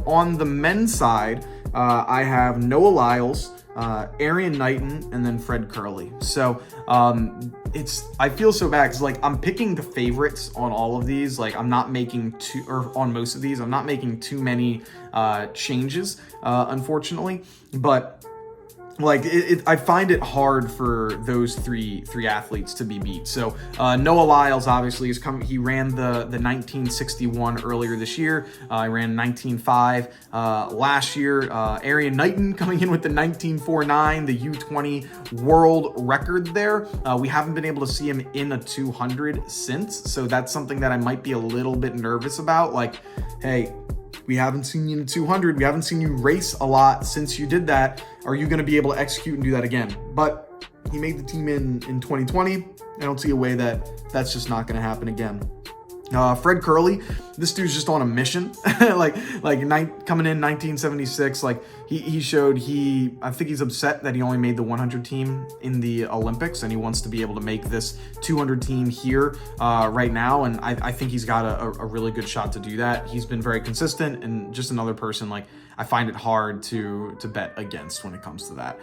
On the men's side, I have Noah Lyles, Erriyon Knighton, and then Kerley. So I feel so bad because I'm picking the favorites on all of these. I'm not making on most of these. I'm not making too many changes, unfortunately. But I find it hard for those three athletes to be beat. So Noah Lyles obviously is coming. He ran the 1961 earlier this year. I ran 19.5 last year. Erriyon Knighton coming in with the 19.49, the U20 world record there. We haven't been able to see him in a 200 since, so that's something that I might be a little bit nervous about. Hey, we haven't seen you in 200. We haven't seen you race a lot since you did that. Are you going to be able to execute and do that again? But he made the team in 2020. I don't see a way that that's just not going to happen again. Kerley, this dude's just on a mission. Coming in 1976, he showed I think he's upset that he only made the 100 team in the Olympics, and he wants to be able to make this 200 team here right now. And I think he's got a really good shot to do that. He's been very consistent, and just another person I find it hard to bet against when it comes to that.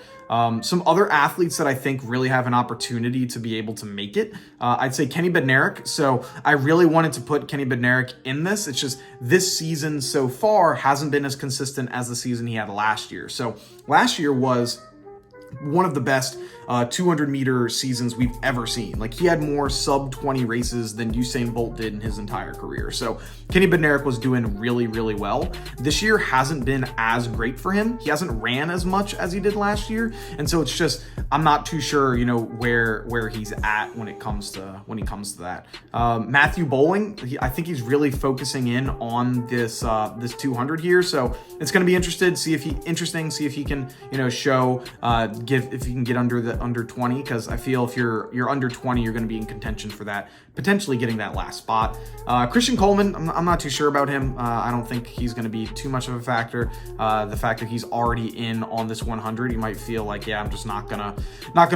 Some other athletes that I think really have an opportunity to be able to make it, I'd say Kenny Bednarek. So I really wanted to put Kenny Bednarek in this. It's just this season so far hasn't been as consistent as the season he had last year. So last year was one of the best 200-meter seasons we've ever seen. He had more sub-20 races than Usain Bolt did in his entire career. So Kenny Bednarek was doing really, really well. This year hasn't been as great for him. He hasn't ran as much as he did last year, and so it's just I'm not too sure, where he's at when it comes to that. Matthew Bowling, I think he's really focusing in on this 200 here, so it's going to be interesting. See if he can show if he can get under 20, because I feel if you're under 20, you're going to be in contention for that, potentially getting that last spot. Christian Coleman, I'm not too sure about him. I don't think he's going to be too much of a factor. The fact that he's already in on this 100, you might feel I'm just not gonna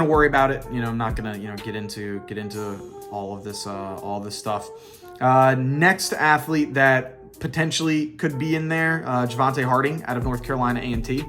worry about it. I'm not gonna get into all of this stuff. Next athlete that potentially could be in there, Javante Harding out of North Carolina A&T.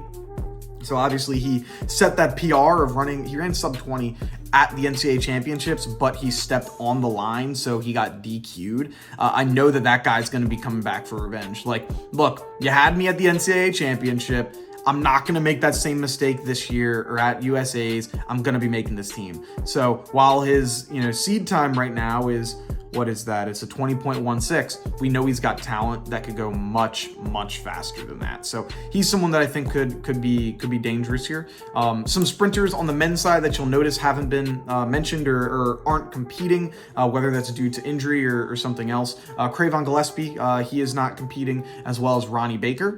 So obviously he set that PR of running. He ran sub 20 at the NCAA championships, but he stepped on the line, so he got DQ'd. I know that guy's going to be coming back for revenge. Look, you had me at the NCAA championship. I'm not going to make that same mistake this year or at USA's. I'm going to be making this team. So while his seed time right now is, what is that? It's a 20.16. We know he's got talent that could go much, much faster than that. So he's someone that I think could be dangerous here. Some sprinters on the men's side that you'll notice haven't been mentioned or aren't competing, whether that's due to injury or something else. Cravon Gillespie, he is not competing, as well as Ronnie Baker.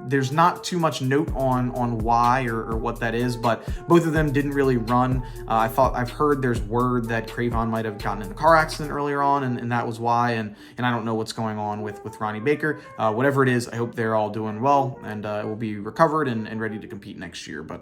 There's not too much note on why or what that is, but both of them didn't really run. I've heard there's word that Cravon might have gotten in a car accident earlier on, and that was why, and I don't know what's going on with Ronnie Baker. Whatever it is, I hope they're all doing well and will be recovered and ready to compete next year. But